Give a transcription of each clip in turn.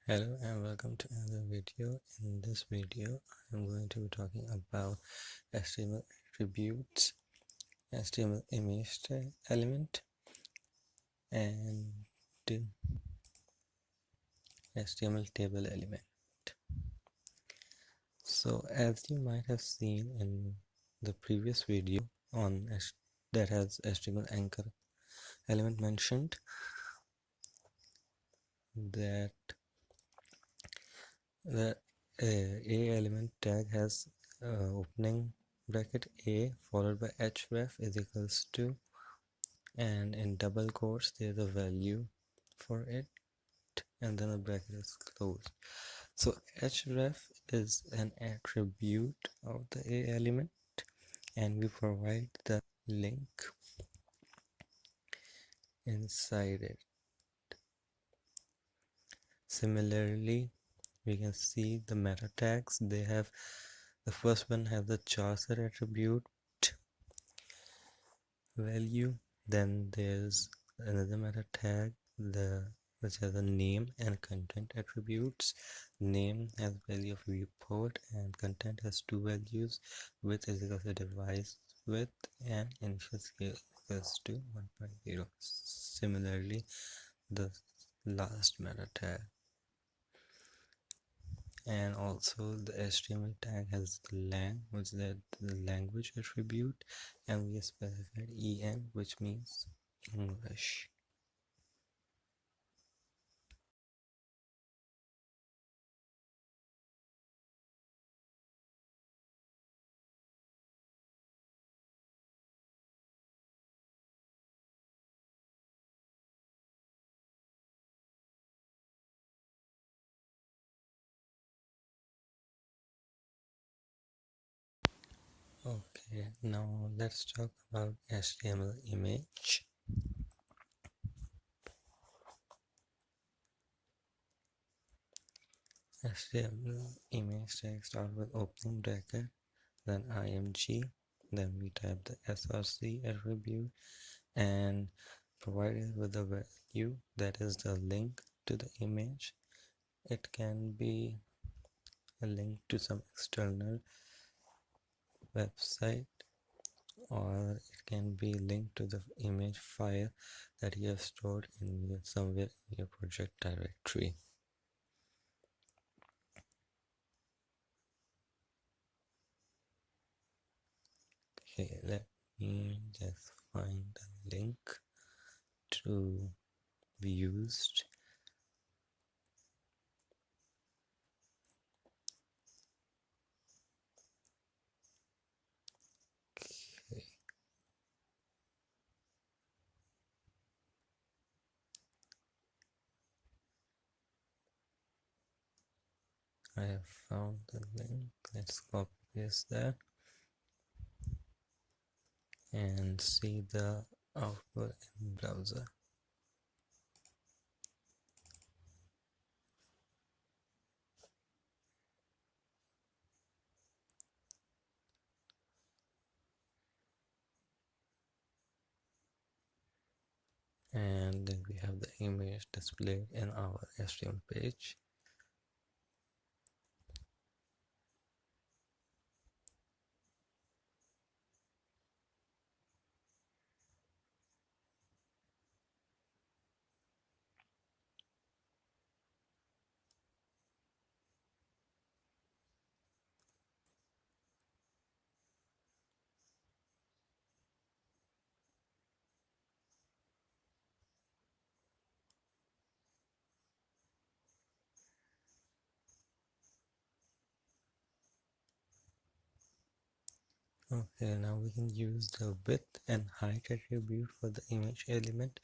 Hello and welcome to another video. In this video, I'm going to be talking about HTML attributes, HTML image element, and HTML table element. So, as you might have seen in the previous video on that has HTML anchor element mentioned, that the a element tag has opening bracket a followed by href is equals to, and in double quotes there's a value for it, and then the bracket is closed. So href is an attribute of the a element, and we provide the link inside it. Similarly, we can see the meta tags. They have, the first one has the charser attribute value, then there's another meta tag which has a name and content attributes. Name has value of viewport and content has two values, width is equal to device width and initial scale equals to 1.0. Similarly, the last meta tag, and also the HTML tag has the lang, which is the language attribute, and we specified en, which means English. Okay, now let's talk about HTML image. HTML image tag start with opening bracket, then img, then we type the src attribute and provide it with a value that is the link to the image. It can be a link to some external website, or it can be linked to the image file that you have stored in somewhere in your project directory. Okay, let me just find the link to be used. Okay. I have found the link. Let's copy paste that and see the output in browser. And then we have the image displayed in our HTML page. Okay, now we can use the width and height attribute for the image element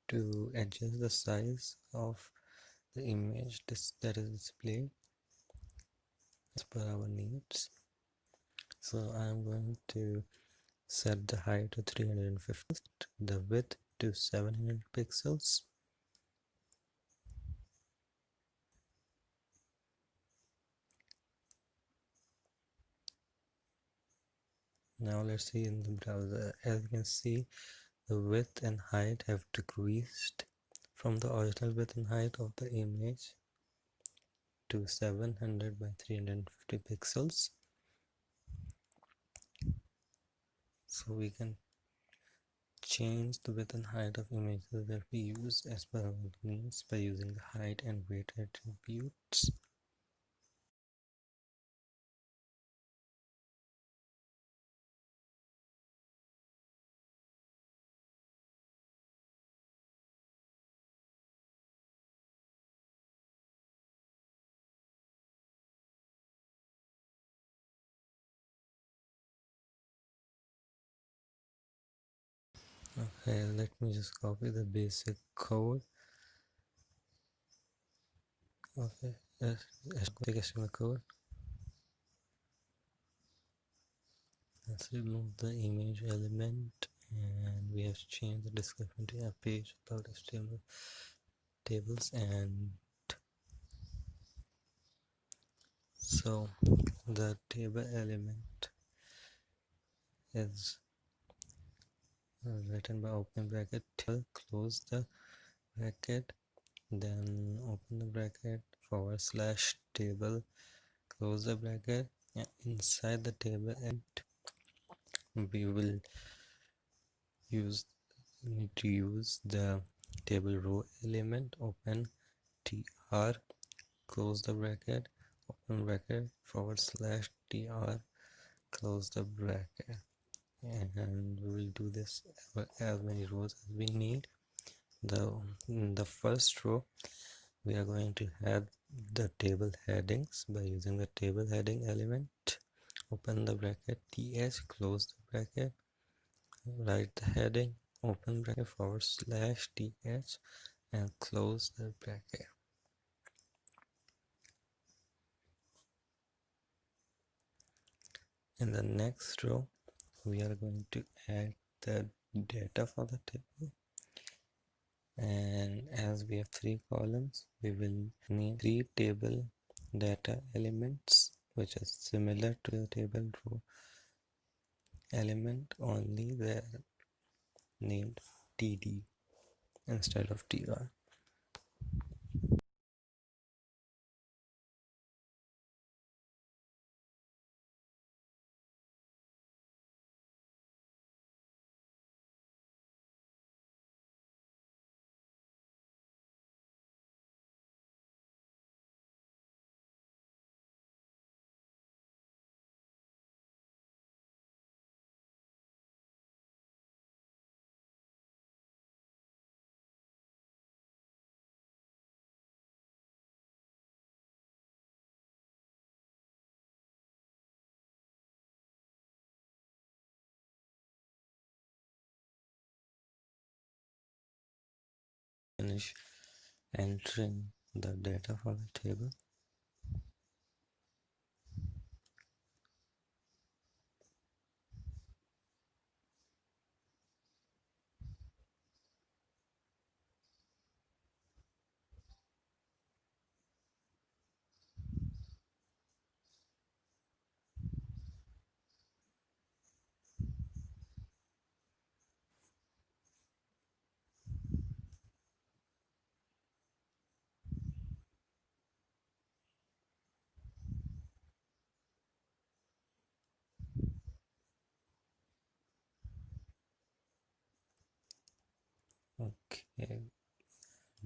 to adjust the size of the image that is displayed as per our needs. So I'm going to set the height to 350, the width to 700 pixels. Now let's see in the browser. As you can see, the width and height have decreased from the original width and height of the image. to 700 by 350 pixels. So we can change the width and height of images that we use as per our needs by using the height and weight attributes. Okay, let me just copy the basic code. Okay, let's HTML code. Let's remove the image element, and we have to change the description to a page about HTML tables. And so the table element is written by open bracket till close the bracket, then open the bracket / table, close the bracket, and inside the table element we will need to use the table row element. Open tr, close the bracket, open bracket / tr, close the bracket, and we will do this as many rows as we need. In the first row we are going to add the table headings by using the table heading element. Open the bracket th, close the bracket, write the heading, open bracket / th, and close the bracket. In the next row we are going to add the data for the table, and as we have 3 columns, we will need 3 table data elements which is similar to the table row element, only they're named td instead of tr. Finish entering the data for the table. Okay,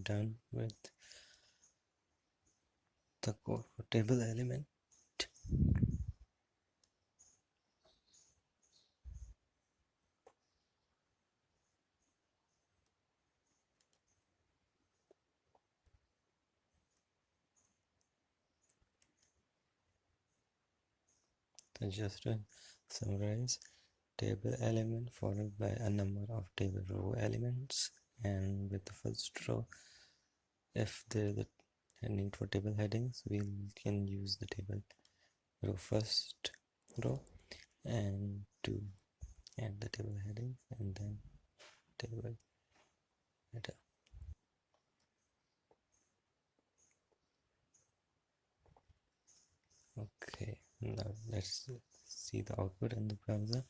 done with the code for table element. So just to summarize, table element followed by a number of table row elements, and with the first row, if there is a need for table headings, we can use the table row first row and to add the table headings, and then table header. Okay, now let's see the output in the browser.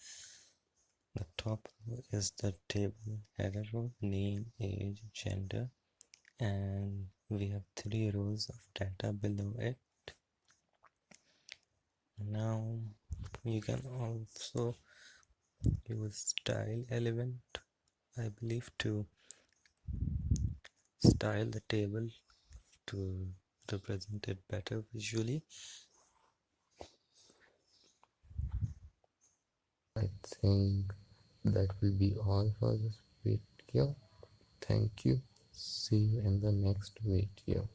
The top row is the table header row, name, age, gender, and we have 3 rows of data below it. Now you can also use style element, I believe, to style the table to represent it better visually. I think that will be all for this video. Thank you. See you in the next video.